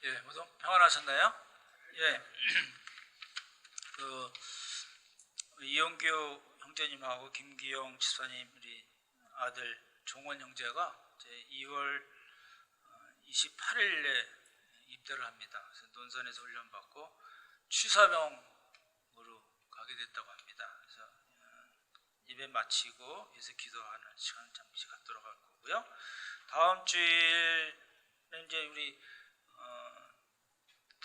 예, 모두 평안하셨나요? 예, 이용규 형제님하고 김기용 집사님 우리 아들 종원 형제가 이제 2월 28일에 입대를 합니다. 그래서 논산에서 훈련받고 취사병으로 가게 됐다고 합니다. 그래서 예배 마치고 예수 기도하는 시간 잠시 갖도록 할 거고요. 다음 주일에 이제 우리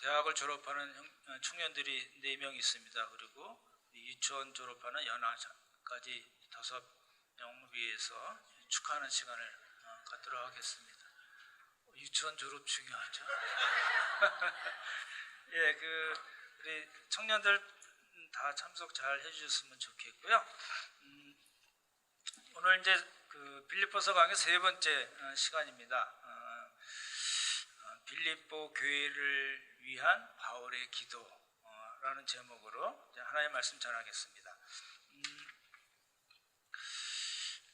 대학을 졸업하는 청년들이 4명 있습니다. 그리고 유치원 졸업하는 연하까지 5명 위해서 축하하는 시간을 갖도록 하겠습니다. 유치원 졸업 중요하죠. 예, 우리 청년들 다 참석 잘 해주셨으면 좋겠고요. 오늘 이제 빌립보서 강의 3번째 시간입니다. 빌립보 교회를 위한 바울의 기도라는 제목으로 하나님의 말씀 전하겠습니다.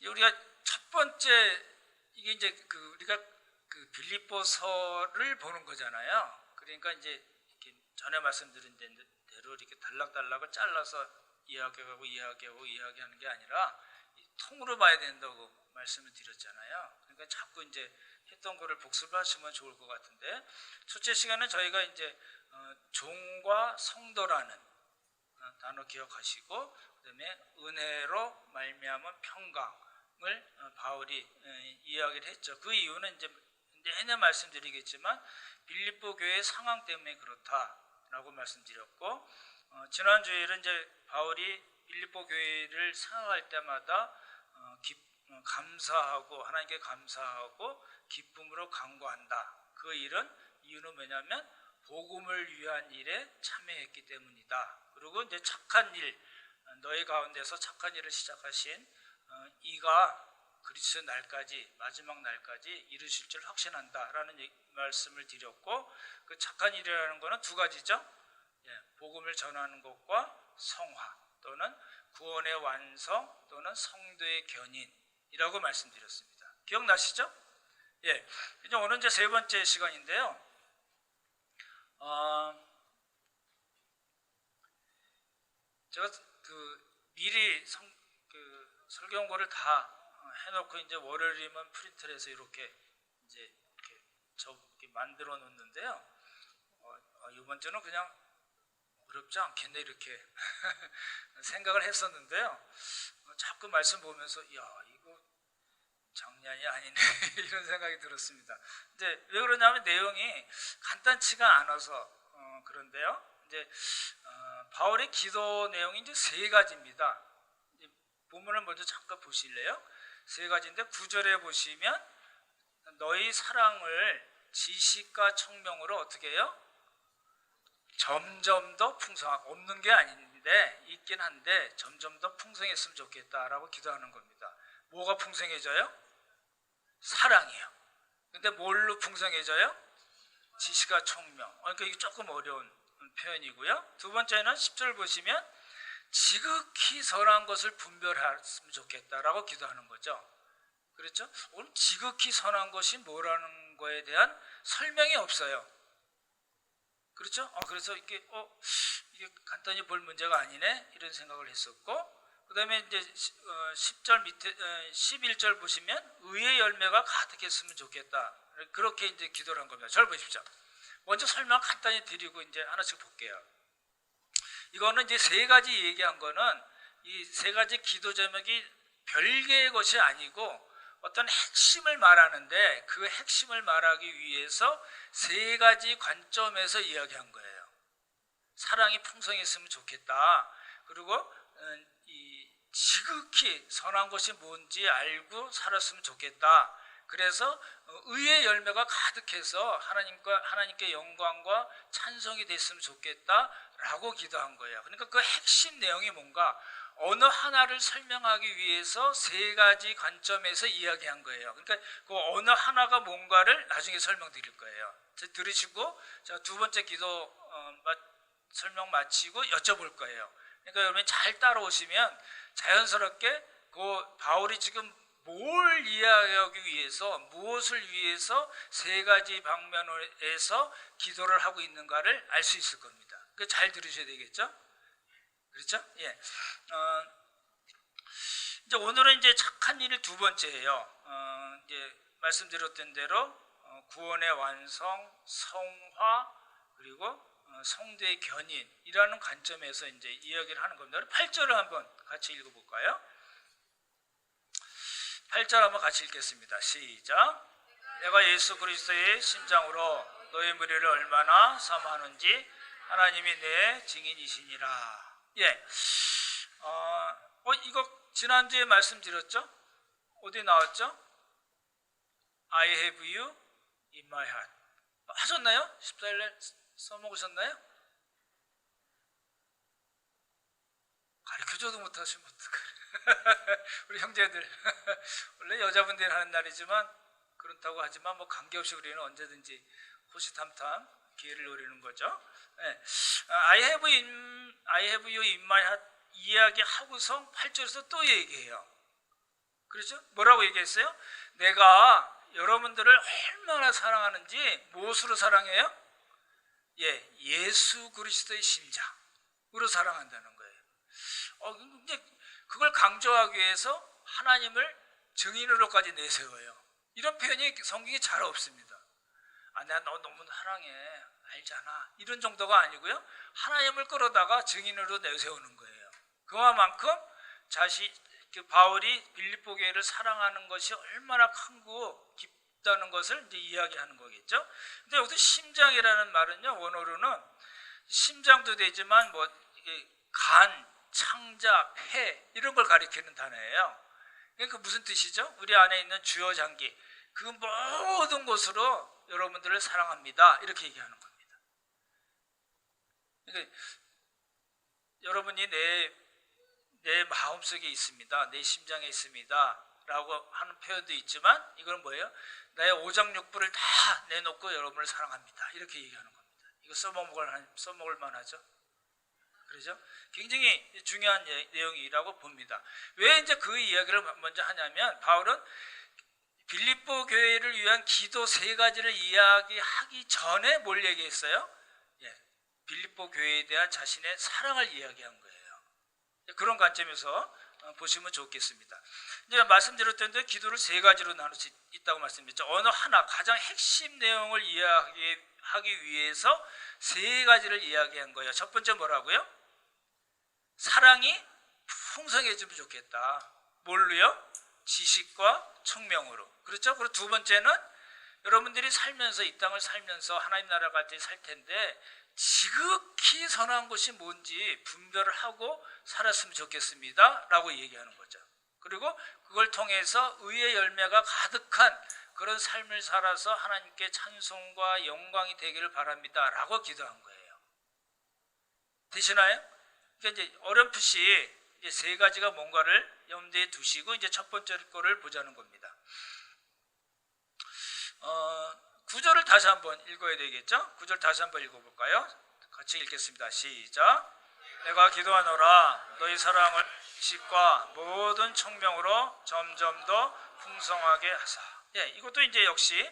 우리가 첫 번째 이게 이제 우리가 빌립보서를 보는 거잖아요. 그러니까 이제 이렇게 전에 말씀드린 대로 이렇게 단락단락을 잘라서 이야기하는 게 아니라 통으로 봐야 된다고 말씀을 드렸잖아요. 그러니까 자꾸 이제 했던 거를 복습하시면 좋을 것 같은데, 첫째 시간은 저희가 이제 종과 성도라는 단어 기억하시고, 그다음에 은혜로 말미암은 평강을 바울이 이야기를 했죠. 그 이유는 이제 내내 말씀드리겠지만 빌립보 교회의 상황 때문에 그렇다라고 말씀드렸고, 지난주에는 이제 바울이 빌립보 교회를 생각할 때마다 감사하고 하나님께 감사하고 기쁨으로 간구한다. 그 이유는 뭐냐면 복음을 위한 일에 참여했기 때문이다. 그리고 이제 착한 일, 너희 가운데서 착한 일을 시작하신 이가 그리스도 날까지, 마지막 날까지 이루실 줄 확신한다라는 말씀을 드렸고, 그 착한 일이라는 것은 두 가지죠. 예, 복음을 전하는 것과 성화 또는 구원의 완성 또는 성도의 견인이라고 말씀드렸습니다. 기억나시죠? 예, 이제 오늘 이제 3번째 시간인데요. 제가 미리 설교 원고를 다 해놓고 이제 월요일이면 프린트를 해서 이렇게 만들어 놓는데요. 이번 주는 그냥 어렵지 않겠네 이렇게 생각을 했었는데요. 자꾸 말씀 보면서 이거 장난이 아니네 이런 생각이 들었습니다. 이제 왜 그러냐면 내용이 간단치가 않아서 그런데요. 이제 바울의 기도 내용이 이제 3가지입니다. 본문을 먼저 잠깐 보실래요? 3가지인데 9절에 보시면 너희 사랑을 지식과 청명으로 어떻게 해요? 점점 더 풍성하고, 없는 게 아닌데 있긴 한데 점점 더 풍성했으면 좋겠다라고 기도하는 겁니다. 뭐가 풍성해져요? 사랑이에요. 근데 뭘로 풍성해져요? 지식과 청명. 그러니까 이게 조금 어려운 표현이고요. 두 번째는 10절 보시면 지극히 선한 것을 분별했으면 좋겠다라고 기도하는 거죠. 그렇죠? 오늘 지극히 선한 것이 뭐라는 거에 대한 설명이 없어요. 그렇죠? 그래서 이게 간단히 볼 문제가 아니네 이런 생각을 했었고, 그 다음에 이제 10절 밑에 11절 보시면 의의 열매가 가득했으면 좋겠다, 그렇게 이제 기도를 한 겁니다. 잘 보십시오. 먼저 설명 간단히 드리고 이제 하나씩 볼게요. 이거는 이제 3가지 얘기한 거는 이 3가지 기도 제목이 별개의 것이 아니고 어떤 핵심을 말하는데, 그 핵심을 말하기 위해서 3가지 관점에서 이야기한 거예요. 사랑이 풍성했으면 좋겠다. 그리고 이 지극히 선한 것이 뭔지 알고 살았으면 좋겠다. 그래서 의의 열매가 가득해서 하나님께 영광과 찬송이 됐으면 좋겠다라고 기도한 거예요. 그러니까 그 핵심 내용이 뭔가 어느 하나를 설명하기 위해서 3가지 관점에서 이야기한 거예요. 그러니까 그 어느 하나가 뭔가를 나중에 설명드릴 거예요. 들으시고 자, 2번째 기도 설명 마치고 여쭤볼 거예요. 그러니까 여러분이 잘 따라오시면 자연스럽게 그 바울이 지금 뭘 이해하기 위해서, 무엇을 위해서 세 가지 방면에서 기도를 하고 있는가를 알 수 있을 겁니다. 잘 들으셔야 되겠죠? 그렇죠? 예. 이제 오늘은 이제 착한 일 두 번째예요. 이제 말씀드렸던 대로 구원의 완성, 성화, 그리고 성도의 견인이라는 관점에서 이제 이야기를 하는 겁니다. 8절을 한번 같이 읽어볼까요? 8절 한번 같이 읽겠습니다. 시작. 내가 예수 그리스도의 심장으로 너의 무리를 얼마나 사모하는지 하나님이 내 증인이시니라. 예. 이거 지난주에 말씀드렸죠? 어디 나왔죠? I have you in my heart. 하셨나요? 14일날 써먹으셨나요? 가르쳐줘도 못하시면 어떡해. 우리 형제들 원래 여자분들이 하는 날이지만 그렇다고 하지만 뭐 관계없이 우리는 언제든지 호시탐탐 기회를 노리는 거죠. 네. I have you in my heart 이야기하고서 8절에서 또 얘기해요. 그렇죠? 뭐라고 얘기했어요? 내가 여러분들을 얼마나 사랑하는지 무엇으로 사랑해요? 예, 예수 그리스도의 심장으로 사랑한다는 거예요. 이제 그걸 강조하기 위해서 하나님을 증인으로까지 내세워요. 이런 표현이 성경에 잘 없습니다. 내가 너 너무 사랑해, 알잖아, 이런 정도가 아니고요. 하나님을 끌어다가 증인으로 내세우는 거예요. 그만큼 바울이 빌립보 교회를 사랑하는 것이 얼마나 크고 깊다는 것을 이제 이야기하는 거겠죠. 근데 여기서 심장이라는 말은요, 원어로는 심장도 되지만 뭐 간, 창자, 폐 이런 걸 가리키는 단어예요. 그러니까 무슨 뜻이죠? 우리 안에 있는 주요 장기, 그 모든 것으로 여러분들을 사랑합니다, 이렇게 얘기하는 겁니다. 그러니까 여러분이 내 마음속에 있습니다, 내 심장에 있습니다 라고 하는 표현도 있지만, 이건 뭐예요? 나의 오장육부를 다 내놓고 여러분을 사랑합니다, 이렇게 얘기하는 겁니다. 이거 써먹을 만하죠? 그렇죠? 굉장히 중요한 내용이라고 봅니다. 왜 이제 그 이야기를 먼저 하냐면, 바울은 빌립보 교회를 위한 기도 세 가지를 이야기하기 전에 뭘 얘기했어요? 빌립보 교회에 대한 자신의 사랑을 이야기한 거예요. 그런 관점에서 보시면 좋겠습니다. 이제 말씀드렸던 대로 기도를 세 가지로 나눌 수 있다고 말씀드렸죠. 어느 하나 가장 핵심 내용을 이야기하기 위해서 세 가지를 이야기한 거예요. 첫 번째 뭐라고요? 사랑이 풍성해지면 좋겠다. 뭘로요? 지식과 청명으로. 그렇죠? 그리고 두 번째는 여러분들이 살면서, 이 땅을 살면서 하나님 나라 갈 때 살 텐데 지극히 선한 것이 뭔지 분별을 하고 살았으면 좋겠습니다 라고 얘기하는 거죠. 그리고 그걸 통해서 의의 열매가 가득한 그런 삶을 살아서 하나님께 찬송과 영광이 되기를 바랍니다 라고 기도한 거예요. 되시나요? 그러니까 이제 어렴풋이 이제 세 가지가 뭔가를 염두에 두시고 이제 첫 번째 거를 보자는 겁니다. 9절을 다시 한번 읽어야 되겠죠? 9절 다시 한번 읽어볼까요? 같이 읽겠습니다. 시작. 내가 기도하노라 너희 사랑을 지식과 모든 청명으로 점점 더 풍성하게 하사. 이것도 이제 역시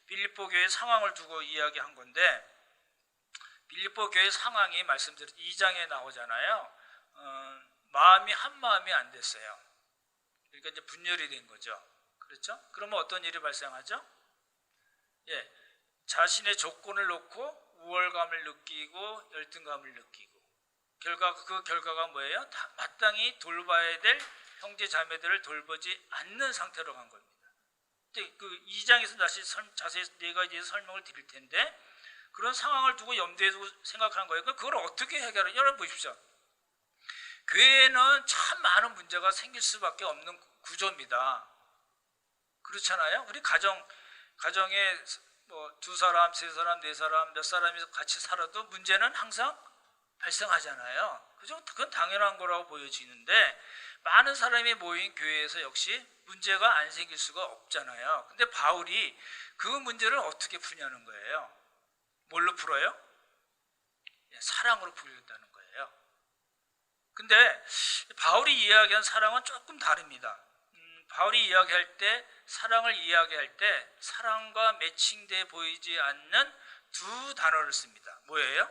빌립보 교회 상황을 두고 이야기한 건데, 빌립보 교회 상황이 말씀드린 2장에 나오잖아요. 마음이 한 마음이 안 됐어요. 그러니까 이제 분열이 된 거죠. 그렇죠? 그러면 어떤 일이 발생하죠? 자신의 조건을 놓고 우월감을 느끼고 열등감을 느끼고, 그 결과가 뭐예요? 마땅히 돌봐야 될 형제 자매들을 돌보지 않는 상태로 간 겁니다. 그 2장에서 다시 자세히 네 가지의 설명을 드릴 텐데, 그런 상황을 두고 염두에 두고 생각하는 거예요. 그걸 어떻게 해결해요? 여러분 보십시오. 교회에는 참 많은 문제가 생길 수밖에 없는 구조입니다. 그렇잖아요? 우리 가정에 뭐 두 사람, 세 사람, 네 사람, 몇 사람이 같이 살아도 문제는 항상 발생하잖아요. 그죠? 그건 당연한 거라고 보여지는데, 많은 사람이 모인 교회에서 역시 문제가 안 생길 수가 없잖아요. 근데 바울이 그 문제를 어떻게 푸냐는 거예요. 뭘로 풀어요? 사랑으로 풀겠다는 거예요. 근데 바울이 이야기한 사랑은 조금 다릅니다. 바울이 이야기할 때, 사랑을 이야기할 때 사랑과 매칭돼 보이지 않는 두 단어를 씁니다. 뭐예요?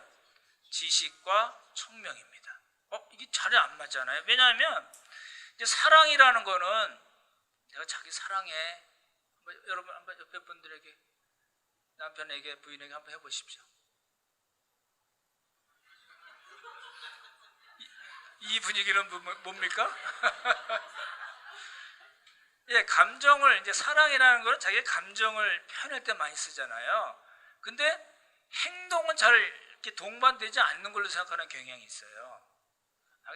지식과 총명입니다. 이게 잘 안 맞잖아요. 왜냐하면 이제 사랑이라는 거는 내가 자기 사랑해. 여러분 한번 옆에 분들에게, 남편에게, 부인에게 한번 해보십시오. 이 분위기는 뭡니까? 예, 감정을, 이제 사랑이라는 거는 자기의 감정을 표현할 때 많이 쓰잖아요. 근데 행동은 잘 이렇게 동반되지 않는 걸로 생각하는 경향이 있어요.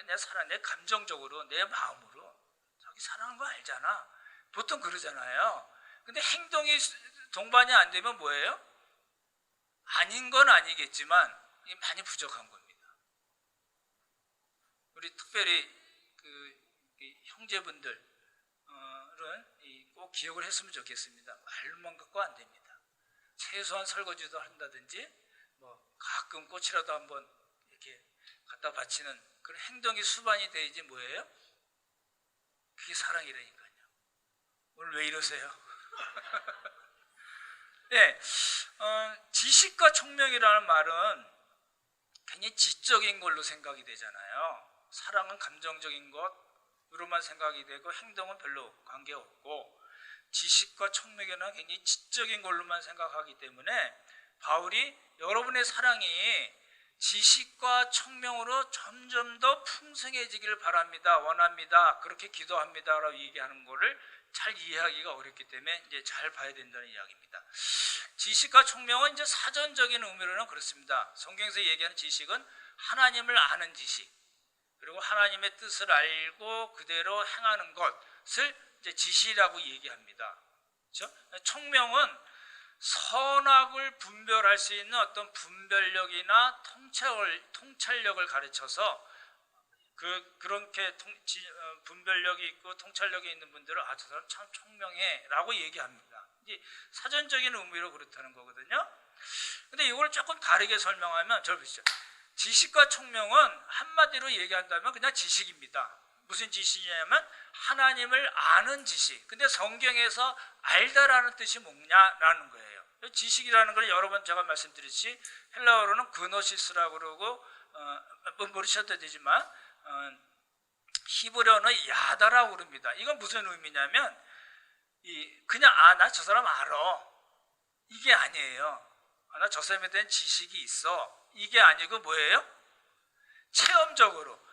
내 사랑, 내 감정적으로, 내 마음으로 자기 사랑하는 거 알잖아. 보통 그러잖아요. 근데 행동이 동반이 안 되면 뭐예요? 아닌 건 아니겠지만 이게 많이 부족한 겁니다. 우리 특별히 형제분들은 꼭 기억을 했으면 좋겠습니다. 말로만 갖고 안 됩니다. 최소한 설거지도 한다든지, 가끔 꽃이라도 한번 이렇게 갖다 바치는 그런 행동이 수반이 돼야지 뭐예요? 그게 사랑이라니까요. 오늘 왜 이러세요? 네, 지식과 총명이라는 말은 굉장히 지적인 걸로 생각이 되잖아요. 사랑은 감정적인 것으로만 생각이 되고 행동은 별로 관계없고, 지식과 총명에는 굉장히 지적인 걸로만 생각하기 때문에 바울이 여러분의 사랑이 지식과 총명으로 점점 더 풍성해지기를 바랍니다, 원합니다, 그렇게 기도합니다 라고 얘기하는 거를 잘 이해하기가 어렵기 때문에 이제 잘 봐야 된다는 이야기입니다. 지식과 총명은 이제 사전적인 의미로는 그렇습니다. 성경에서 얘기하는 지식은 하나님을 아는 지식, 그리고 하나님의 뜻을 알고 그대로 행하는 것을 이제 지식이라고 얘기합니다. 그렇죠? 총명은 선악을 분별할 수 있는 어떤 분별력이나 통찰력을 가르쳐서 그렇게 분별력이 있고 통찰력이 있는 분들을 저 사람 참 총명해 라고 얘기합니다. 이제 사전적인 의미로 그렇다는 거거든요. 근데 이걸 조금 다르게 설명하면 저를 보시죠. 지식과 총명은 한마디로 얘기한다면 그냥 지식입니다. 무슨 지식이냐면 하나님을 아는 지식. 근데 성경에서 알다라는 뜻이 뭐냐라는 거예요. 지식이라는 걸 여러 번 제가 말씀드렸지, 헬라어로는 그노시스라고 그러고 모르셔도 되지만 히브리어는 야다라고 그럽니다. 이건 무슨 의미냐면 그냥 나 저 사람 알아, 이게 아니에요. 나 저 사람에 대한 지식이 있어, 이게 아니고 뭐예요? 체험적으로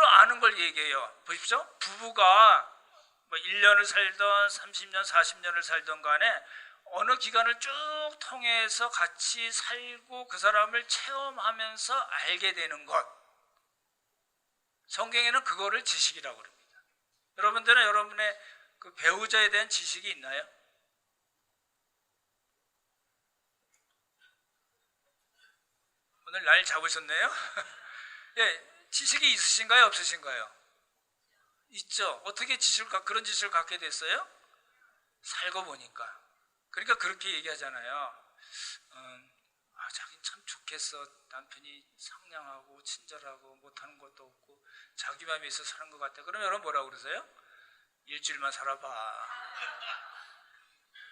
아는 걸 얘기해요. 보십시오. 부부가 1년을 살던 30년, 40년을 살던 간에 어느 기간을 쭉 통해서 같이 살고 그 사람을 체험하면서 알게 되는 것, 성경에는 그거를 지식이라고 합니다. 여러분들은 여러분의 그 배우자에 대한 지식이 있나요? 오늘 날 잡으셨네요. 예, 지식이 있으신가요, 없으신가요? 있죠. 어떻게 그런 지식을 갖게 됐어요? 살고 보니까. 그러니까 그렇게 얘기하잖아요. 자기는 참 좋겠어. 남편이 상냥하고 친절하고 못하는 것도 없고 자기 마음에 있어 사는 것 같아. 그러면 여러분 뭐라고 그러세요? 일주일만 살아봐.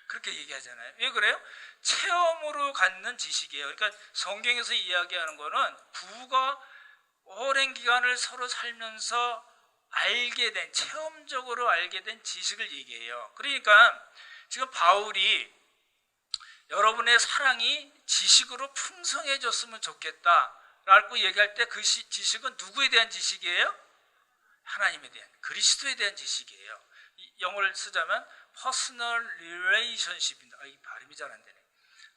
그렇게 얘기하잖아요. 왜 그래요? 체험으로 갖는 지식이에요. 그러니까 성경에서 이야기하는 거는 부부가 오랜 기간을 서로 살면서 알게 된, 체험적으로 알게 된 지식을 얘기해요. 그러니까 지금 바울이 여러분의 사랑이 지식으로 풍성해졌으면 좋겠다라고 얘기할 때 그 지식은 누구에 대한 지식이에요? 하나님에 대한, 그리스도에 대한 지식이에요. 영어를 쓰자면 personal relationship입니다. 이 발음이 잘 안 되네.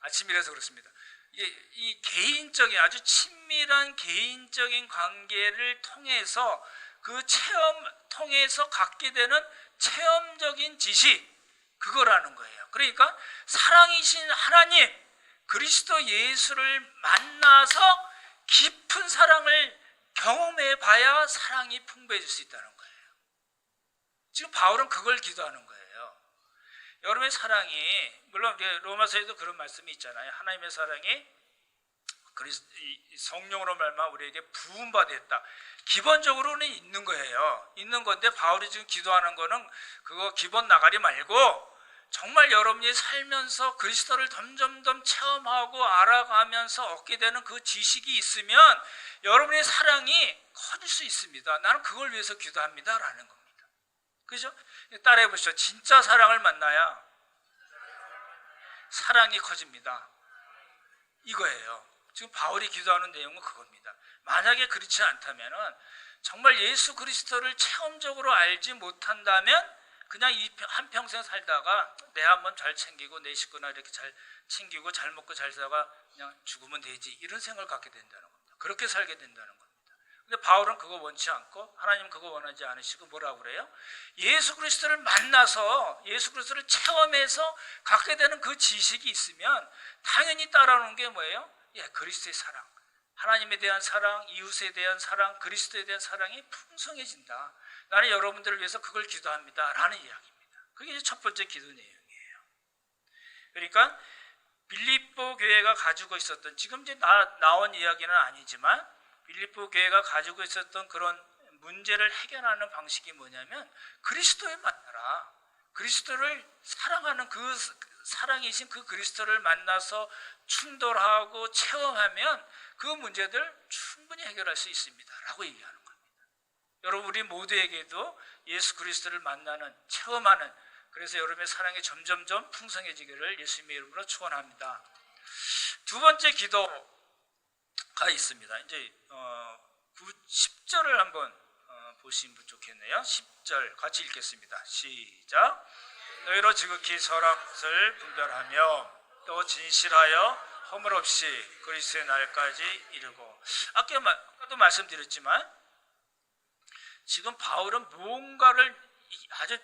아침이라서 그렇습니다. 이 개인적인, 아주 친밀한 개인적인 관계를 통해서 그 체험 통해서 갖게 되는 체험적인 지식, 그거라는 거예요. 그러니까 사랑이신 하나님, 그리스도 예수를 만나서 깊은 사랑을 경험해 봐야 사랑이 풍부해질 수 있다는 거예요. 지금 바울은 그걸 기도하는 거예요. 여러분의 사랑이, 물론 로마서에도 그런 말씀이 있잖아요. 하나님의 사랑이 이 성령으로 말미암아 우리에게 부음 받았다. 기본적으로는 있는 거예요. 있는 건데 바울이 지금 기도하는 거는 그거 기본 나가리 말고 정말 여러분이 살면서 그리스도를 점점점 체험하고 알아가면서 얻게 되는 그 지식이 있으면 여러분의 사랑이 커질 수 있습니다. 나는 그걸 위해서 기도합니다라는 겁니다. 그죠? 따라해 보시죠. 진짜 사랑을 만나야 사랑이 커집니다. 이거예요. 지금 바울이 기도하는 내용은 그겁니다. 만약에 그렇지 않다면은 정말 예수 그리스도를 체험적으로 알지 못한다면 그냥 이 한평생 살다가 내 한번 잘 챙기고 내 식구나 이렇게 잘 챙기고 잘 먹고 잘 살다가 그냥 죽으면 되지 이런 생각을 갖게 된다는 겁니다. 그렇게 살게 된다는 겁니다. 근데 바울은 그거 원치 않고 하나님 그거 원하지 않으시고 뭐라고 그래요? 예수 그리스도를 만나서 예수 그리스도를 체험해서 갖게 되는 그 지식이 있으면 당연히 따라오는 게 뭐예요? 예, 그리스도의 사랑, 하나님에 대한 사랑, 이웃에 대한 사랑, 그리스도에 대한 사랑이 풍성해진다. 나는 여러분들을 위해서 그걸 기도합니다 라는 이야기입니다. 그게 이제 첫 번째 기도 내용이에요. 그러니까 빌립보 교회가 가지고 있었던, 지금 이제 나온 이야기는 아니지만 빌립보 교회가 가지고 있었던 그런 문제를 해결하는 방식이 뭐냐면 그리스도에 만나라. 그리스도를 사랑하는 그 사랑이신 그 그리스도를 만나서 충돌하고 체험하면 그 문제들 충분히 해결할 수 있습니다 라고 얘기하는 겁니다. 여러분 우리 모두에게도 예수 그리스도를 만나는 체험하는, 그래서 여러분의 사랑이 점점점 풍성해지기를 예수님의 이름으로 축원합니다. 두 번째 기도가 있습니다. 이제 10절을 한번 보시면 좋겠네요. 10절 같이 읽겠습니다. 시작. 너희로 지극히 선악을 분별하며 또 진실하여 허물 없이 그리스도의 날까지 이르고. 아까도 말씀드렸지만 지금 바울은 뭔가를 아주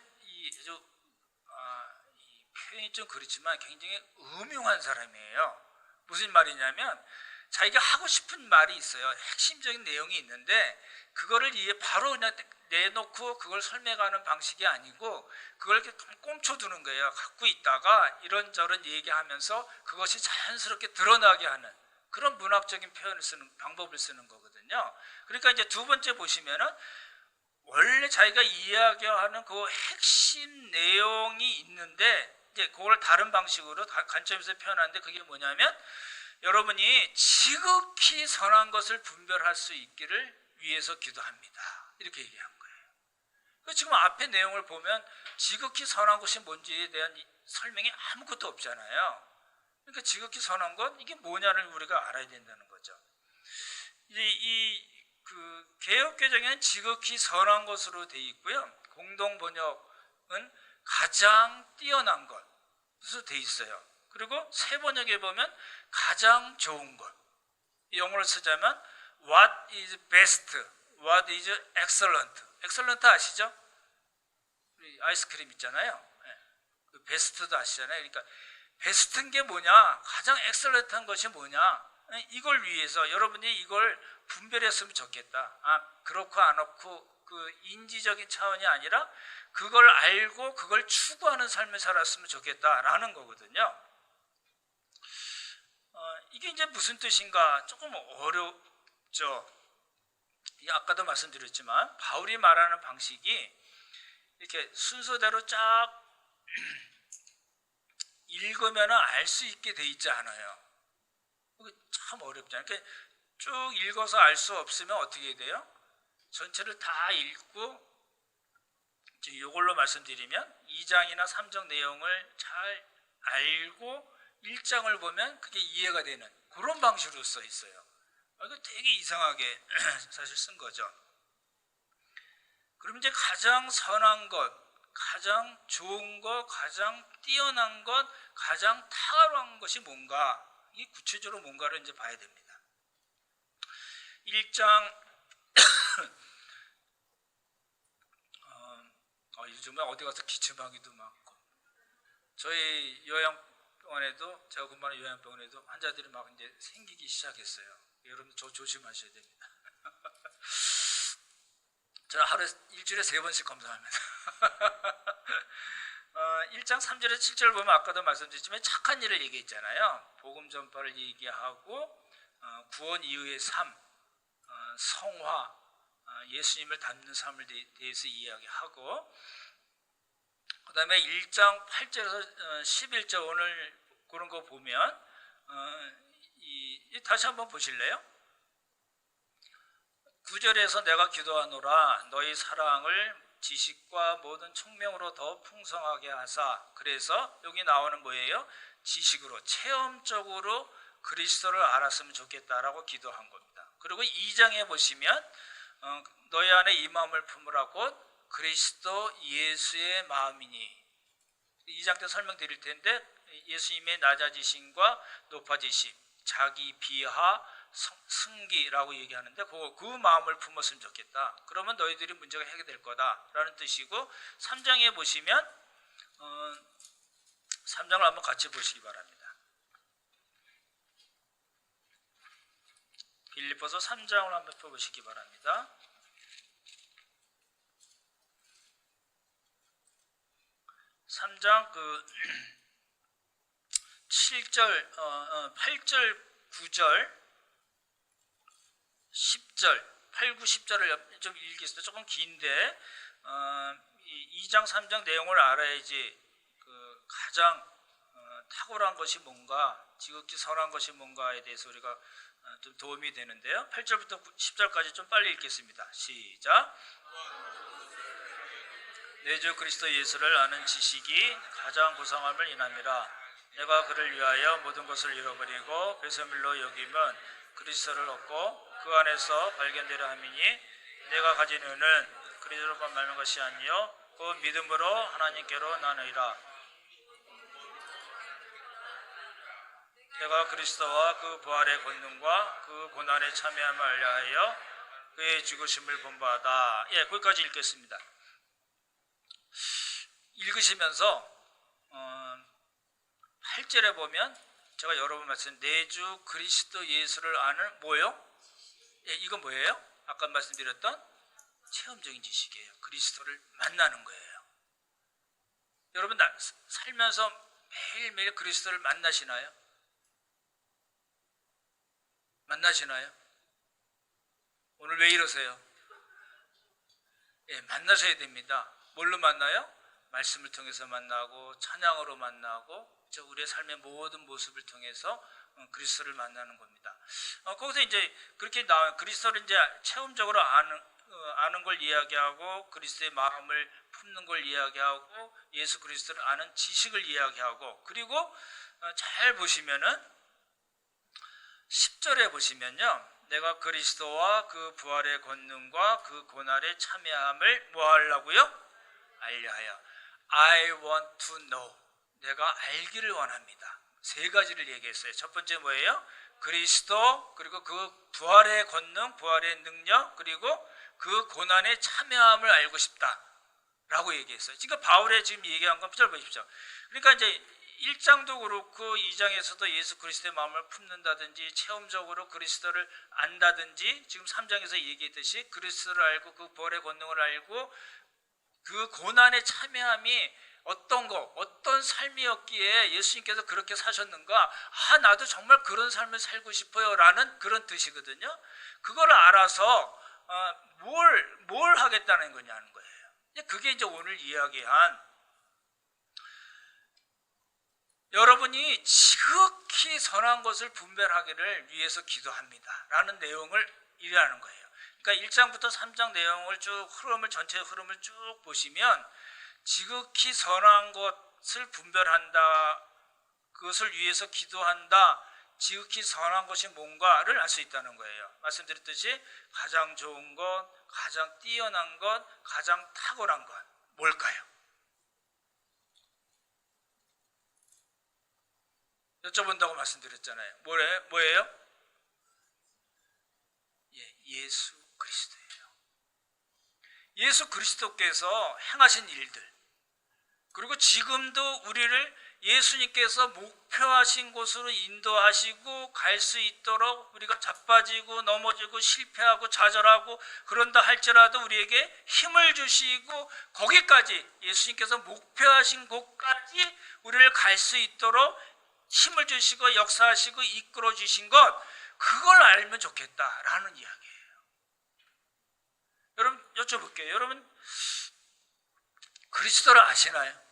표현이 좀 그렇지만 굉장히 음흉한 사람이에요. 무슨 말이냐면 자기가 하고 싶은 말이 있어요. 핵심적인 내용이 있는데 그거를 바로 그냥 내놓고 그걸 설명하는 방식이 아니고 그걸 이렇게 꽁쳐두는 거예요. 갖고 있다가 이런저런 얘기하면서 그것이 자연스럽게 드러나게 하는 그런 문학적인 표현을 쓰는 방법을 쓰는 거거든요. 그러니까 이제 두 번째 보시면은 원래 자기가 이야기하는 그 핵심 내용이 있는데 이제 그걸 다른 방식으로 관점에서 표현하는데 그게 뭐냐면 여러분이 지극히 선한 것을 분별할 수 있기를 위해서 기도합니다. 이렇게 얘기한 거예요. 지금 앞에 내용을 보면 지극히 선한 것이 뭔지에 대한 설명이 아무것도 없잖아요. 그러니까 지극히 선한 것 이게 뭐냐를 우리가 알아야 된다는 거죠. 그 개역개정에는 지극히 선한 것으로 되어 있고요. 공동 번역은 가장 뛰어난 것으로 되어 있어요. 그리고 새 번역에 보면 가장 좋은 것. 영어로 쓰자면 what is best, what is excellent. excellent 아시죠? 우리 아이스크림 있잖아요. 그 베스트도 아시잖아요. 그러니까 베스트인 게 뭐냐, 가장 엑셀런트한 것이 뭐냐, 이걸 위해서 여러분이 이걸 분별했으면 좋겠다. 그렇고 안 그렇고 그 인지적인 차원이 아니라 그걸 알고 그걸 추구하는 삶을 살았으면 좋겠다라는 거거든요. 이게 이제 무슨 뜻인가 조금 어렵죠. 아까도 말씀드렸지만 바울이 말하는 방식이 이렇게 순서대로 쫙 읽으면 알 수 있게 돼 있지 않아요. 참 어렵잖아요. 그러니까 쭉 읽어서 알 수 없으면 어떻게 돼요? 전체를 다 읽고 이걸로 말씀드리면 2장이나 3장 내용을 잘 알고 1장을 보면 그게 이해가 되는 그런 방식으로 써 있어요. 이거 되게 이상하게 사실 쓴 거죠. 그럼 이제 가장 선한 것, 가장 좋은 것, 가장 뛰어난 것, 가장 탁월한 것이 뭔가, 이 구체적으로 뭔가를 이제 봐야 됩니다. 1장 요즘에 어디 가서 기침하기도 많고, 저희 요양병원에도, 제가 근무하는 요양병원에도 환자들이 막 이제 생기기 시작했어요. 여러분 저 조심하셔야 됩니다. 저는 하루에 일주일에 3번씩 검사합니다. 1장 3절에 7절 보면 아까도 말씀드렸지만 착한 일을 얘기했잖아요. 복음 전파를 얘기하고 구원 이후의 삶, 성화, 예수님을 닮는 삶을 대해서 이야기하고, 그 다음에 1장 8절에서 11절 오늘 그런 거 보면 다시 한번 보실래요? 9절에서 내가 기도하노라 너희 사랑을 지식과 모든 총명으로 더 풍성하게 하사, 그래서 여기 나오는 뭐예요? 지식으로 체험적으로 그리스도를 알았으면 좋겠다라고 기도한 겁니다. 그리고 2장에 보시면 너희 안에 이 마음을 품으라고 그리스도 예수의 마음이니, 2장 때 설명드릴 텐데 예수님의 낮아지심과 높아지심, 자기 비하, 승기라고 얘기하는데 그 마음을 품었으면 좋겠다. 그러면 너희들이 문제가 해결될 거다라는 뜻이고, 3장에 보시면 3장을 한번 같이 보시기 바랍니다. 빌립보서 3장을 한번 펴보시기 바랍니다. 3장 7절, 8절, 9절, 10절, 8, 9, 10절을 좀 읽겠습니다. 조금 긴데 2장, 3장 내용을 알아야지 가장 탁월한 것이 뭔가, 지극히 선한 것이 뭔가에 대해서 우리가 좀 도움이 되는데요. 8절부터 10절까지 좀 빨리 읽겠습니다. 시작. 내 주 그리스도 예수를 아는 지식이 가장 고상함을 인함이라. 내가 그를 위하여 모든 것을 잃어버리고 배설물로 여기면 그리스도를 얻고 그 안에서 발견되려 함이니, 내가 가진 은은 그리스도로만 말는 것이 아니요 그 믿음으로 하나님께로 나누리라. 내가 그리스도와 그 부활의 권능과 그 고난의 참여함을 알려하여 그의 죽으심을 본바다. 거기까지 읽겠습니다. 읽으시면서 8절에 보면 제가 여러 번 말씀, 내 주 그리스도 예수를 아는 뭐요? 이건 뭐예요? 아까 말씀드렸던 체험적인 지식이에요. 그리스도를 만나는 거예요. 여러분 살면서 매일매일 그리스도를 만나시나요? 만나시나요? 오늘 왜 이러세요? 만나셔야 됩니다. 뭘로 만나요? 말씀을 통해서 만나고 찬양으로 만나고 우리의 삶의 모든 모습을 통해서 그리스도를 만나는 겁니다. 거기서 이제 그렇게 그리스도를 이제 체험적으로 아는 걸 이야기하고, 그리스도의 마음을 품는 걸 이야기하고, 예수 그리스도를 아는 지식을 이야기하고, 그리고 잘 보시면은 10절에 보시면요, 내가 그리스도와 그 부활의 권능과 그 고난의 참여함을 뭐 하려고요? 알려하여. I want to know. 내가 알기를 원합니다. 세 가지를 얘기했어요. 첫 번째 뭐예요? 그리스도, 그리고 그 부활의 권능, 부활의 능력, 그리고 그 고난의 참여함을 알고 싶다라고 얘기했어요. 그러니까 바울의 지금 얘기한 건 잘 보십시오. 그러니까 이제 1장도 그렇고 2장에서도 예수 그리스도의 마음을 품는다든지 체험적으로 그리스도를 안다든지, 지금 3장에서 얘기했듯이 그리스도를 알고 그 부활의 권능을 알고 그 고난의 참여함이 어떤 삶이었기에 예수님께서 그렇게 사셨는가, 나도 정말 그런 삶을 살고 싶어요 라는 그런 뜻이거든요. 그걸 알아서 뭘 하겠다는 거냐는 거예요. 그게 이제 오늘 이야기한, 여러분이 지극히 선한 것을 분별하기를 위해서 기도합니다 라는 내용을 이해하는 거예요. 그러니까 1장부터 3장 내용을 쭉 전체 흐름을 쭉 보시면 지극히 선한 것을 분별한다, 그것을 위해서 기도한다, 지극히 선한 것이 뭔가를 알 수 있다는 거예요. 말씀드렸듯이 가장 좋은 것, 가장 뛰어난 것, 가장 탁월한 것 뭘까요? 여쭤본다고 말씀드렸잖아요. 뭐예요? 예수 그리스도예요. 예수 그리스도께서 행하신 일들, 그리고 지금도 우리를 예수님께서 목표하신 곳으로 인도하시고 갈 수 있도록, 우리가 자빠지고 넘어지고 실패하고 좌절하고 그런다 할지라도 우리에게 힘을 주시고 거기까지 예수님께서 목표하신 곳까지 우리를 갈 수 있도록 힘을 주시고 역사하시고 이끌어 주신 것, 그걸 알면 좋겠다라는 이야기예요. 여러분 여쭤볼게요. 여러분 그리스도를 아시나요?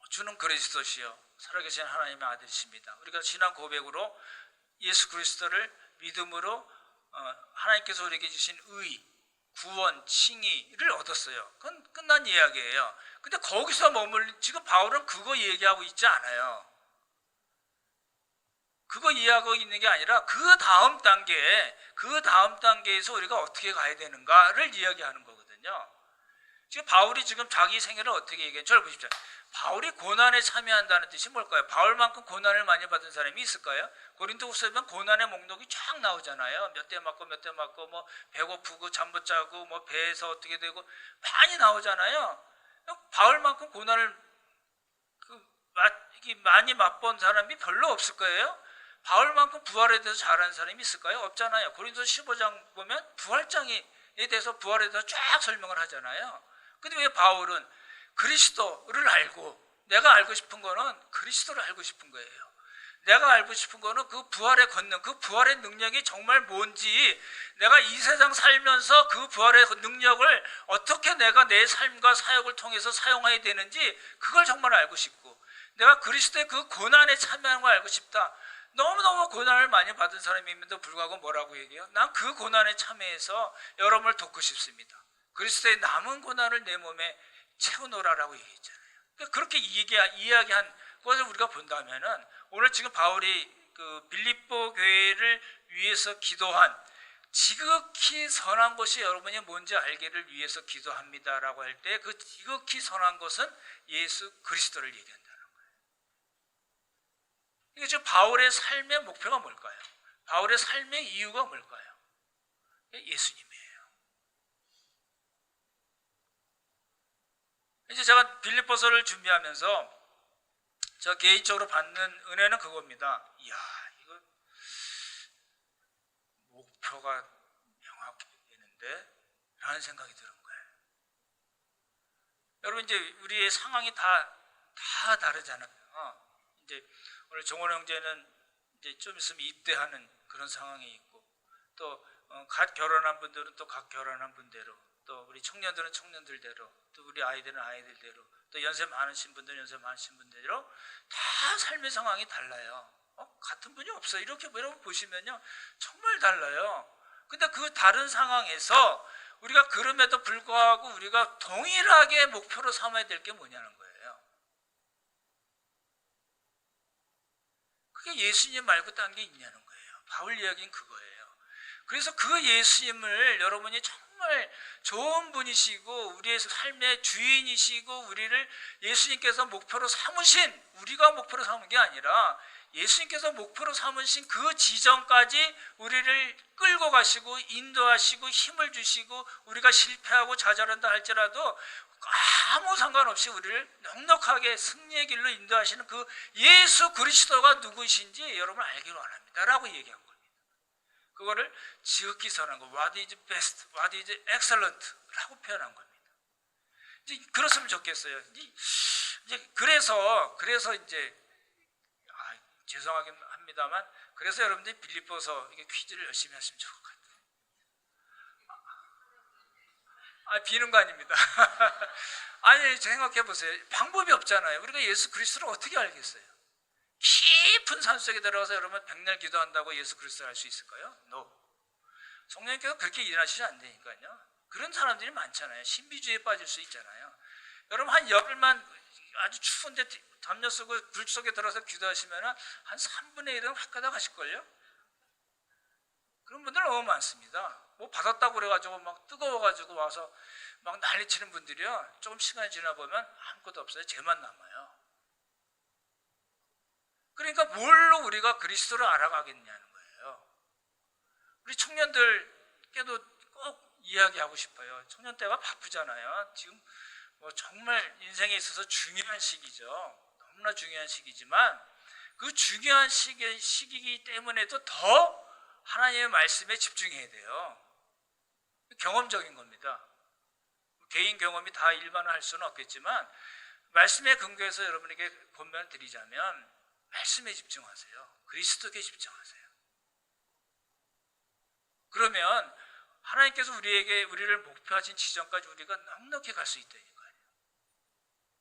주는 그리스도시요 살아계신 하나님의 아들이십니다. 우리가 지난 고백으로 예수 그리스도를 믿음으로 하나님께서 우리에게 주신 의, 구원, 칭의를 얻었어요. 그건 끝난 이야기예요. 근데 거기서 지금 바울은 그거 얘기하고 있지 않아요. 그거 이해하고 있는 게 아니라 그 다음 단계에서 우리가 어떻게 가야 되는가를 이야기하는 거거든요. 지금 바울이 지금 자기 생애를 어떻게 얘기해요? 저를 보십시오. 바울이 고난에 참여한다는 뜻이 뭘까요? 바울만큼 고난을 많이 받은 사람이 있을까요? 고린도후서에 보면 고난의 목록이 쫙 나오잖아요. 몇 대 맞고 뭐 배고프고 잠 못 자고 뭐 배에서 어떻게 되고 많이 나오잖아요. 바울만큼 고난을 많이 맛본 사람이 별로 없을 거예요. 바울만큼 부활에 대해서 잘하는 사람이 있을까요? 없잖아요. 고린도서 15장 보면 부활장에 대해서 부활에 대해서 쫙 설명을 하잖아요. 근데 왜 바울은 그리스도를 알고, 내가 알고 싶은 거는 그리스도를 알고 싶은 거예요. 내가 알고 싶은 거는 그 부활의 권능, 그 부활의 능력이 정말 뭔지, 내가 이 세상 살면서 그 부활의 능력을 어떻게 내가 내 삶과 사역을 통해서 사용해야 되는지 그걸 정말 알고 싶고, 내가 그리스도의 그 고난에 참여하는 걸 알고 싶다. 너무너무 고난을 많이 받은 사람임에도 불구하고 뭐라고 얘기해요? 난 그 고난에 참여해서 여러분을 돕고 싶습니다. 그리스도의 남은 고난을 내 몸에 채워놓으라라고 얘기했잖아요. 그렇게 이야기한 것을 우리가 본다면은, 오늘 지금 바울이 그 빌립보 교회를 위해서 기도한 지극히 선한 것이 여러분이 뭔지 알기를 위해서 기도합니다라고 할 때, 그 지극히 선한 것은 예수 그리스도를 얘기한다는 거예요. 이게 지금 바울의 삶의 목표가 뭘까요? 바울의 삶의 이유가 뭘까요? 예수님이에요. 이제 제가 빌립보서를 준비하면서 저 개인적으로 받는 은혜는 그겁니다. 이야, 이거 목표가 명확히 되는데? 라는 생각이 드는 거예요. 여러분, 이제 우리의 상황이 다 다르잖아요. 이제 오늘 정원 형제는 이제 좀 있으면 입대하는 그런 상황이 있고, 또 갓 결혼한 분들은 또 갓 결혼한 분대로, 또 우리 청년들은 청년들대로, 또 우리 아이들은 아이들대로, 또 연세 많으신 분들은 연세 많으신 분대로 다 삶의 상황이 달라요. 같은 분이 없어요. 이렇게 여러분 보시면요, 정말 달라요. 근데 그 다른 상황에서 우리가 그럼에도 불구하고 우리가 동일하게 목표로 삼아야 될 게 뭐냐는 거예요. 그게 예수님 말고 딴 게 있냐는 거예요. 바울 이야기는 그거예요. 그래서 그 예수님을 여러분이 정말 좋은 분이시고 우리의 삶의 주인이시고, 우리를 예수님께서 목표로 삼으신, 우리가 목표로 삼은 게 아니라 예수님께서 목표로 삼으신 그 지점까지 우리를 끌고 가시고 인도하시고 힘을 주시고, 우리가 실패하고 좌절한다 할지라도 아무 상관없이 우리를 넉넉하게 승리의 길로 인도하시는 그 예수 그리스도가 누구신지 여러분 알기를 원합니다 라고 얘기한 겁니다. 그거를 지극히 선한 거, what is best, what is excellent 라고 표현한 겁니다. 이제 그렇으면 좋겠어요. 이제 그래서 이제 죄송하긴 합니다만, 그래서 여러분들이 빌립보서 이게 퀴즈를 열심히 하시면 좋을 것 같아요. 비는 거 아닙니다. 아니, 생각해 보세요. 방법이 없잖아요. 우리가 예수 그리스도를 어떻게 알겠어요? 깊은 산속에 들어가서 여러분 백날 기도한다고 예수 그리스도를 알 수 있을까요? No. 성령님께서 그렇게 일하시지 않으니까요. 그런 사람들이 많잖아요. 신비주의에 빠질 수 있잖아요. 여러분 한 열흘만 아주 추운데 담요 쓰고 불 속에 들어서 기도하시면 한 3분의 1은 확 가다 가실걸요? 그런 분들 너무 많습니다. 뭐 받았다고 그래가지고 막 뜨거워가지고 와서 막 난리치는 분들이요, 조금 시간이 지나 보면 아무것도 없어요. 죄만 남아요. 그러니까 뭘로 우리가 그리스도를 알아가겠냐는 거예요. 우리 청년들께도 꼭 이야기하고 싶어요. 청년 때가 바쁘잖아요. 지금 뭐 정말 인생에 있어서 중요한 시기죠. 너무나 중요한 시기지만, 그 중요한 시기이기 때문에도 더 하나님의 말씀에 집중해야 돼요. 경험적인 겁니다. 개인 경험이 다 일반화할 수는 없겠지만, 말씀에 근거해서 여러분에게 권면을 드리자면 말씀에 집중하세요. 그리스도께 집중하세요. 그러면 하나님께서 우리를 목표하신 지점까지 우리가 넉넉히 갈 수 있다니까요.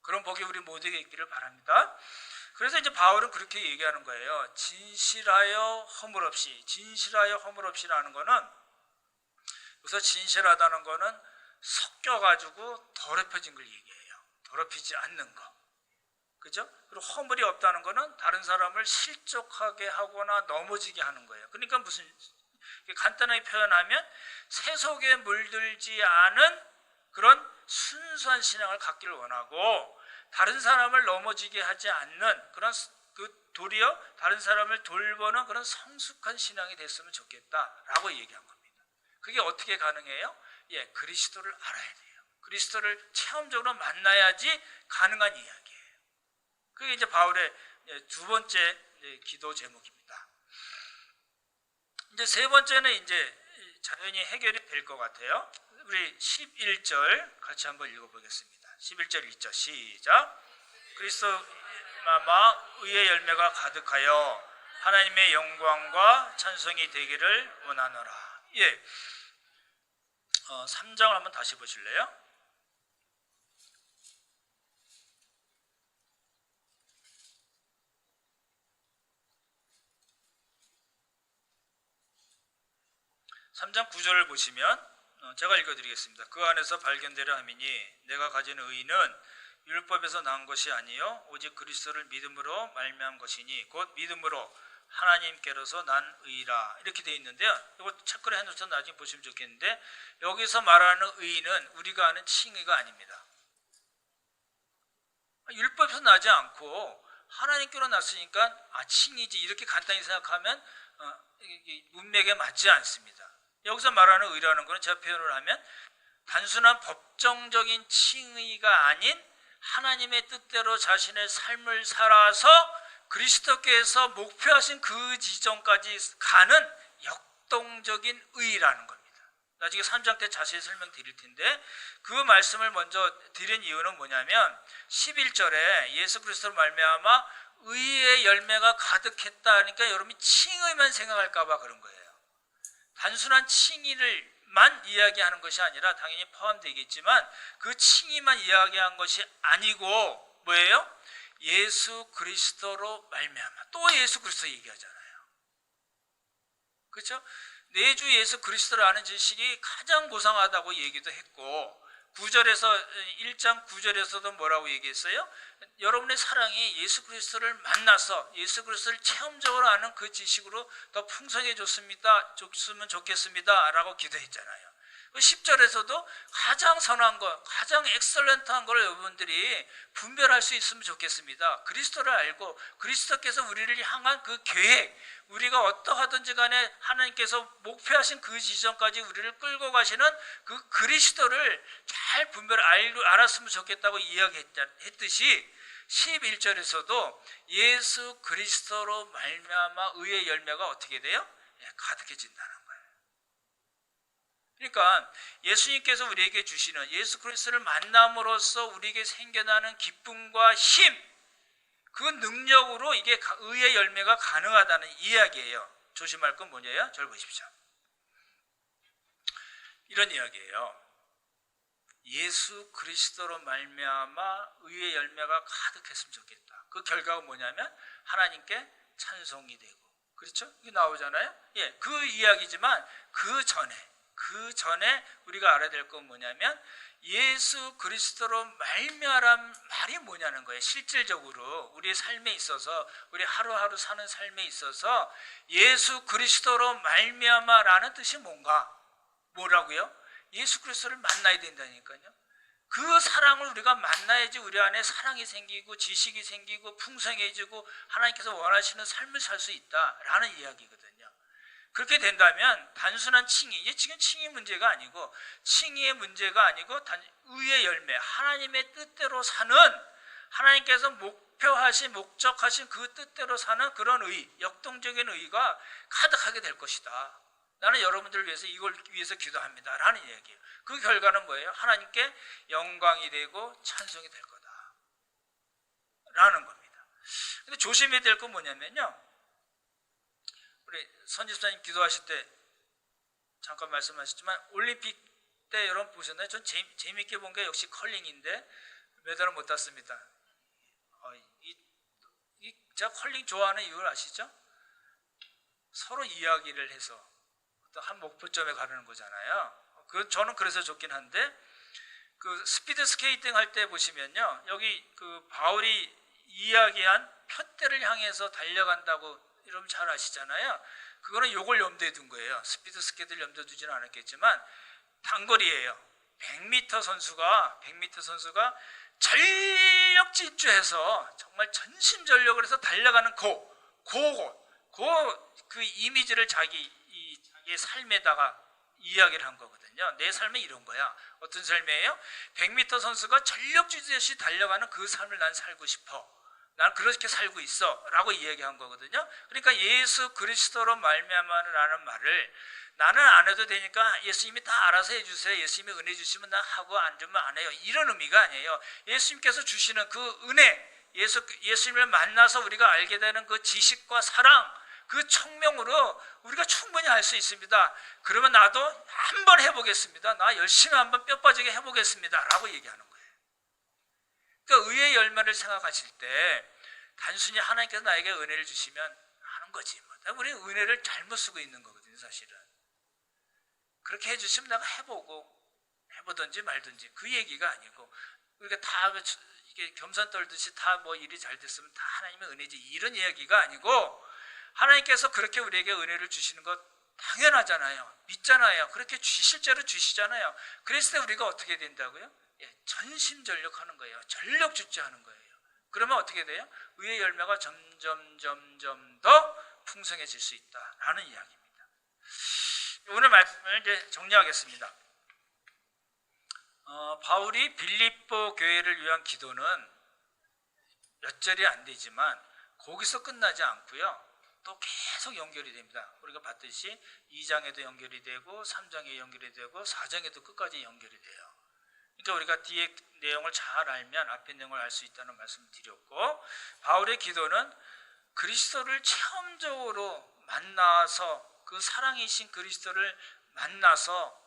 그런 복이 우리 모두에게 있기를 바랍니다. 그래서 이제 바울은 그렇게 얘기하는 거예요. 진실하여 허물없이, 진실하여 허물없이라는 거는, 여기서 진실하다는 거는 섞여가지고 더럽혀진 걸 얘기해요. 더럽히지 않는 거. 그죠? 그리고 허물이 없다는 거는 다른 사람을 실족하게 하거나 넘어지게 하는 거예요. 그러니까 무슨, 간단하게 표현하면 세속에 물들지 않은 그런 순수한 신앙을 갖기를 원하고, 다른 사람을 넘어지게 하지 않는 그런, 도리어 다른 사람을 돌보는 그런 성숙한 신앙이 됐으면 좋겠다라고 얘기한 겁니다. 그게 어떻게 가능해요? 예, 그리스도를 알아야 돼요. 그리스도를 체험적으로 만나야지 가능한 이야기예요. 그게 이제 바울의 두 번째 기도 제목입니다. 이제 세 번째는 이제 자연히 해결이 될 것 같아요. 우리 11절 같이 한번 읽어보겠습니다. 11절 2절 시작. 그리스도 마마 의의 열매가 가득하여 하나님의 영광과 찬송이 되기를 원하노라. 예, 3장을 한번 다시 보실래요? (3장) 9절을 보시면 제가 읽어드리겠습니다. 그 안에서 발견되려 함이니 내가 가진 의는 율법에서 난 것이 아니요 오직 그리스도를 믿음으로 말미암은 것이니 곧 믿음으로 하나님께로서 난 의라. 이렇게 되어 있는데요. 이거 체크를 해놓으셔서 나중에 보시면 좋겠는데, 여기서 말하는 의는 우리가 아는 칭의가 아닙니다. 율법에서 나지 않고 하나님께로 났으니까 칭의지, 이렇게 간단히 생각하면 문맥에 맞지 않습니다. 여기서 말하는 의라는 것은 제가 표현을 하면 단순한 법정적인 칭의가 아닌 하나님의 뜻대로 자신의 삶을 살아서 그리스도께서 목표하신 그 지점까지 가는 역동적인 의라는 겁니다. 나중에 3장 때 자세히 설명드릴 텐데, 그 말씀을 먼저 드린 이유는 뭐냐면 11절에 예수 그리스도로 말미암아 의의 열매가 가득했다 하니까 여러분이 칭의만 생각할까 봐 그런 거예요. 단순한 칭의를만 이야기하는 것이 아니라 당연히 포함되겠지만 그 칭의만 이야기한 것이 아니고 뭐예요? 예수 그리스도로 말미암아. 또 예수 그리스도 얘기하잖아요. 그렇죠? 내 주 예수 그리스도를 아는 지식이 가장 고상하다고 얘기도 했고, 9절에서 1장 9절에서도 뭐라고 얘기했어요? 여러분의 사랑이 예수 그리스도를 만나서 예수 그리스도를 체험적으로 아는 그 지식으로 더 풍성해졌으면 좋겠습니다 라고 기도했잖아요. 10절에서도 가장 선한 것, 가장 엑설런트한 걸 여러분들이 분별할 수 있으면 좋겠습니다. 그리스도를 알고 그리스도께서 우리를 향한 그 계획, 우리가 어떠하든지 간에 하나님께서 목표하신 그 지점까지 우리를 끌고 가시는 그 그리스도를 잘 알았으면 좋겠다고 이야기했듯이 11절에서도 예수 그리스도로 말미암아 의의 열매가 어떻게 돼요? 가득해진다는 거예요. 그러니까 예수님께서 우리에게 주시는 예수 그리스도를 만남으로써 우리에게 생겨나는 기쁨과 힘, 그 능력으로 이게 의의 열매가 가능하다는 이야기예요. 조심할 건 뭐냐요? 절 보십시오. 이런 이야기예요. 예수 그리스도로 말미암아 의의 열매가 가득했으면 좋겠다. 그 결과가 뭐냐면 하나님께 찬송이 되고, 그렇죠? 이게 나오잖아요. 예, 그 이야기지만 그 전에 우리가 알아야 될 건 뭐냐면 예수 그리스도로 말미암은 말이 뭐냐는 거예요. 실질적으로 우리의 삶에 있어서, 우리 하루하루 사는 삶에 있어서 예수 그리스도로 말미암아라는 뜻이 뭐라고요? 예수 그리스도를 만나야 된다니까요. 그 사랑을 우리가 만나야지 우리 안에 사랑이 생기고 지식이 생기고 풍성해지고 하나님께서 원하시는 삶을 살 수 있다라는 이야기거든요. 그렇게 된다면 단순한 칭의, 이게 지금 칭의 문제가 아니고 칭의의 문제가 아니고 의의 열매, 하나님의 뜻대로 사는, 하나님께서 목적하신 그 뜻대로 사는 그런 의, 역동적인 의가 가득하게 될 것이다. 나는 여러분들을 위해서 이걸 위해서 기도합니다 라는 이야기예요. 그 결과는 뭐예요? 하나님께 영광이 되고 찬송이 될 거다 라는 겁니다. 근데 조심해야 될 건 뭐냐면요, 우리 선집사님 기도하실 때 잠깐 말씀하셨지만 올림픽 때 여러분 보셨나요? 전 재미있게 본 게 역시 컬링인데 메달을 못 땄습니다. 제가 컬링 좋아하는 이유를 아시죠? 서로 이야기를 해서 어떤 한 목표점에 가르는 거잖아요. 저는 그래서 좋긴 한데 그 스피드 스케이팅 할 때 보시면요, 여기 그 바울이 이야기한 표대를 향해서 달려간다고 여러분 잘 아시잖아요. 그거는 요걸 염두에 둔 거예요. 스피드 스케이트를 염두에 두지는 않았겠지만 단거리예요. 100m 선수가 전력 질주해서 정말 전심전력을 해서 달려가는 그 이미지를 자기의 삶에다가 이야기를 한 거거든요. 내 삶은 이런 거야. 어떤 삶이에요? 100m 선수가 전력 질주해서 달려가는 그 삶을 난 살고 싶어. 난 그렇게 살고 있어 라고 이야기한 거거든요. 그러니까 예수 그리스도로 말미암아라는 말을 나는 안 해도 되니까 예수님이 다 알아서 해주세요. 예수님이 은혜 주시면 나 하고 안 주면 안 해요. 이런 의미가 아니에요. 예수님께서 주시는 그 은혜, 예수님을 만나서 우리가 알게 되는 그 지식과 사랑, 그 청명으로 우리가 충분히 할 수 있습니다. 그러면 나도 한번 해보겠습니다. 나 열심히 한번 뼈 빠지게 해보겠습니다 라고 얘기하는 거예요. 그러니까 의의 열매를 생각하실 때 단순히 하나님께서 나에게 은혜를 주시면 하는 거지. 우리 은혜를 잘못 쓰고 있는 거거든요, 사실은. 그렇게 해주시면 내가 해보든지 말든지 그 얘기가 아니고, 우리가 다 이게 겸손 떨듯이 다 뭐 일이 잘 됐으면 다 하나님의 은혜지 이런 이야기가 아니고, 하나님께서 그렇게 우리에게 은혜를 주시는 것 당연하잖아요. 믿잖아요. 그렇게 실제로 주시잖아요. 그랬을 때 우리가 어떻게 된다고요? 전심전력하는 거예요. 전력 질주하는 거예요. 그러면 어떻게 돼요? 의의 열매가 점점 더 풍성해질 수 있다라는 이야기입니다. 오늘 말씀을 이제 정리하겠습니다. 바울이 빌립보 교회를 위한 기도는 몇 절이 안 되지만 거기서 끝나지 않고요. 또 계속 연결이 됩니다. 우리가 봤듯이 2장에도 연결이 되고 3장에 연결이 되고 4장에도 끝까지 연결이 돼요. 그러니까 우리가 뒤에 내용을 잘 알면 앞에 내용을 알 수 있다는 말씀을 드렸고, 바울의 기도는 그리스도를 체험적으로 만나서 그 사랑이신 그리스도를 만나서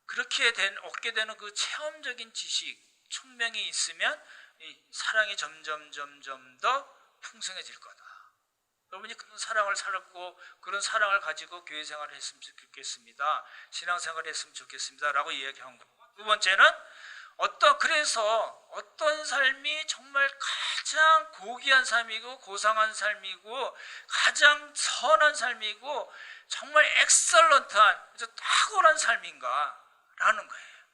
그렇게 얻게 되는 그 체험적인 지식, 총명이 있으면 이 사랑이 점점 더 풍성해질 거다. 여러분이 그런 사랑을 살고 그런 사랑을 가지고 교회 생활을 했으면 좋겠습니다. 신앙생활을 했으면 좋겠습니다 라고 이야기한 거고, 두 번째는 그래서 어떤 삶이 정말 가장 고귀한 삶이고 고상한 삶이고 가장 선한 삶이고 정말 엑설런트한 탁월한 삶인가 라는 거예요.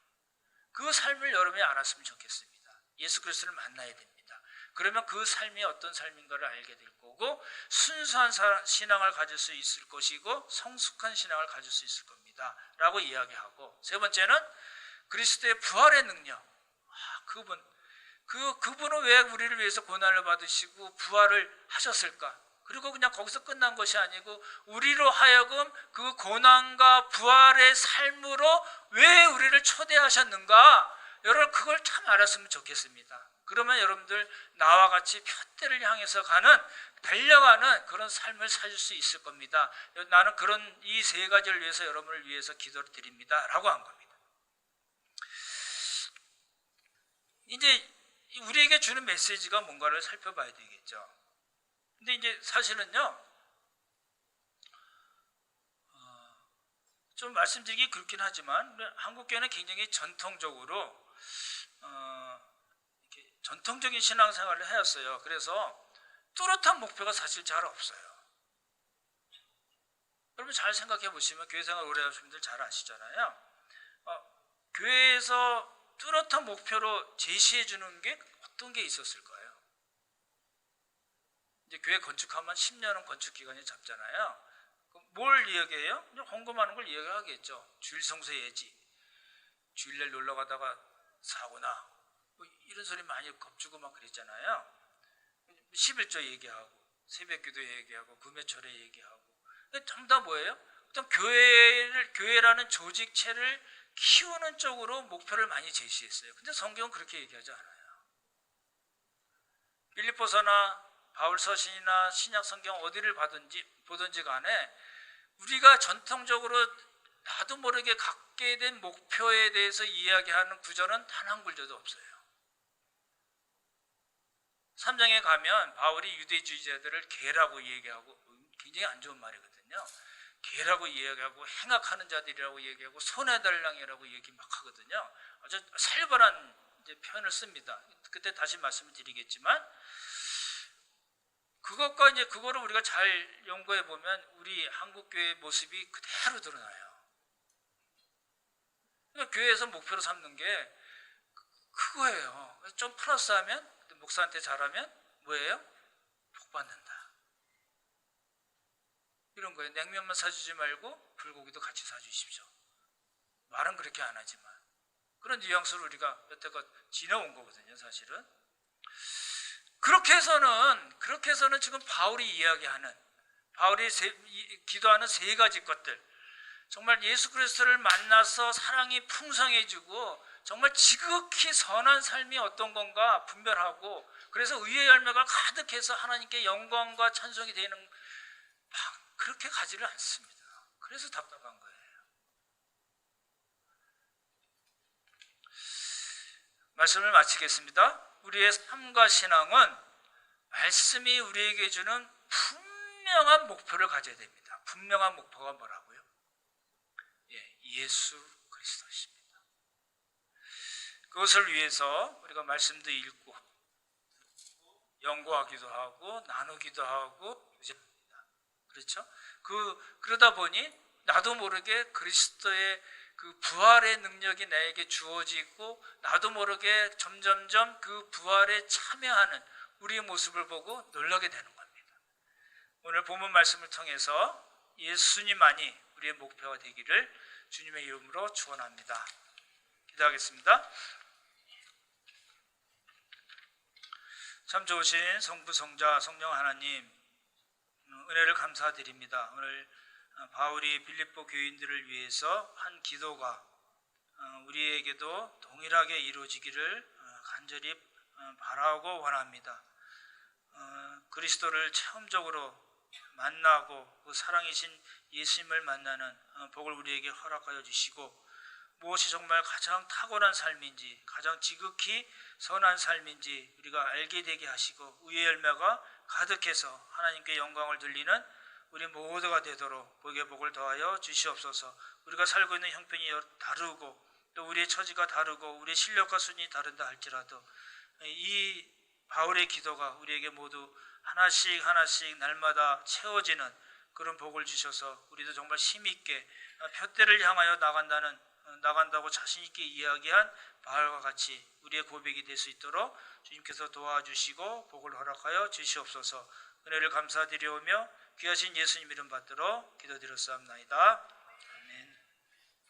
그 삶을 여러분이 알았으면 좋겠습니다. 예수 그리스도를 만나야 됩니다. 그러면 그 삶이 어떤 삶인가를 알게 될 거고, 순수한 신앙을 가질 수 있을 것이고 성숙한 신앙을 가질 수 있을 겁니다 라고 이야기하고, 세 번째는 그리스도의 부활의 능력. 그분은 왜 우리를 위해서 고난을 받으시고 부활을 하셨을까? 그리고 그냥 거기서 끝난 것이 아니고 우리로 하여금 그 고난과 부활의 삶으로 왜 우리를 초대하셨는가? 여러분 그걸 참 알았으면 좋겠습니다. 그러면 여러분들 나와 같이 표대를 향해서 달려가는 그런 삶을 사실 수 있을 겁니다. 나는 이 세 가지를 위해서 여러분을 위해서 기도를 드립니다 라고 한 겁니다. 이제 우리에게 주는 메시지가 뭔가를 살펴봐야 되겠죠. 근데 이제 사실은요, 좀 말씀드리기 그렇긴 하지만 한국교회는 굉장히 전통적으로 이렇게 전통적인 신앙생활을 해왔어요. 그래서 뚜렷한 목표가 사실 잘 없어요. 여러분 잘 생각해 보시면 교회생활 오래 하신 분들 잘 아시잖아요. 교회에서 뚜렷한 목표로 제시해 주는 게 어떤 게 있었을까요? 이제 교회 건축하면 10년은 건축 기간이 잡잖아요. 뭘 이야기해요? 헌금하는 걸 이야기하겠죠. 주일 성수 예지, 주일날 놀러 가다가 사고나 이런 소리 많이 겁주고 막 그랬잖아요. 11조 얘기하고 새벽기도 얘기하고 금요철에 얘기하고, 전부 다 뭐예요? 어떤 교회라는 조직체를 키우는 쪽으로 목표를 많이 제시했어요. 근데 성경은 그렇게 얘기하지 않아요. 빌립보서나 바울 서신이나 신약 성경 어디를 보든지 간에 우리가 전통적으로 나도 모르게 갖게 된 목표에 대해서 이야기하는 구절은 단 한 구절도 없어요. 3장에 가면 바울이 유대주의자들을 개라고 얘기하고, 굉장히 안 좋은 말이거든요. 개라고 이야기하고 행악하는 자들이라고 얘기하고 손해달랑이라고 얘기 막 하거든요. 아주 살벌한 이제 표현을 씁니다. 그때 다시 말씀을 드리겠지만, 그것과 이제 그거를 우리가 잘 연구해 보면 우리 한국 교회의 모습이 그대로 드러나요. 그러니까 교회에서 목표로 삼는 게 그거예요. 좀 플러스하면, 목사한테 잘하면 뭐예요? 복 받는다. 이런 거예요. 냉면만 사주지 말고 불고기도 같이 사주십시오. 말은 그렇게 안 하지만 그런 뉘앙스로 우리가 여태껏 지나온 거거든요, 사실은. 그렇게 해서는 지금 바울이 이야기하는, 바울이 기도하는 세 가지 것들, 정말 예수 그리스도를 만나서 사랑이 풍성해지고 정말 지극히 선한 삶이 어떤 건가 분별하고, 그래서 의의 열매가 가득해서 하나님께 영광과 찬송이 되는, 그렇게 가지를 않습니다. 그래서 답답한 거예요. 말씀을 마치겠습니다. 우리의 삶과 신앙은 말씀이 우리에게 주는 분명한 목표를 가져야 됩니다. 분명한 목표가 뭐라고요? 예수 그리스도십니다. 그것을 위해서 우리가 말씀도 읽고 연구하기도 하고 나누기도 하고, 그렇죠? 그러다 보니 나도 모르게 그리스도의 그 부활의 능력이 나에게 주어지고, 나도 모르게 점점점 그 부활에 참여하는 우리의 모습을 보고 놀라게 되는 겁니다. 오늘 본문 말씀을 통해서 예수님만이 우리의 목표가 되기를 주님의 이름으로 축원합니다. 기도하겠습니다. 참 좋으신 성부, 성자, 성령 하나님, 은혜를 감사드립니다. 오늘 바울이 빌립보 교인들을 위해서 한 기도가 우리에게도 동일하게 이루어지기를 간절히 바라고 원합니다. 그리스도를 체험적으로 만나고 그 사랑이신 예수님을 만나는 복을 우리에게 허락하여 주시고, 무엇이 정말 가장 탁월한 삶인지, 가장 지극히 선한 삶인지 우리가 알게 되게 하시고, 의의 열매가 가득해서 하나님께 영광을 돌리는 우리 모두가 되도록 복의 복을 더하여 주시옵소서. 우리가 살고 있는 형편이 다르고 또 우리의 처지가 다르고 우리의 실력과 수준이 다른다 할지라도 이 바울의 기도가 우리에게 모두 하나씩 하나씩 날마다 채워지는 그런 복을 주셔서 우리도 정말 힘있게 표대를 향하여 나간다고 자신있게 이야기한 바울과 같이 우리의 고백이 될 수 있도록 주님께서 도와주시고 복을 허락하여 주시옵소서. 은혜를 감사드리오며 귀하신 예수님 이름 받들어 기도드렸사옵나이다.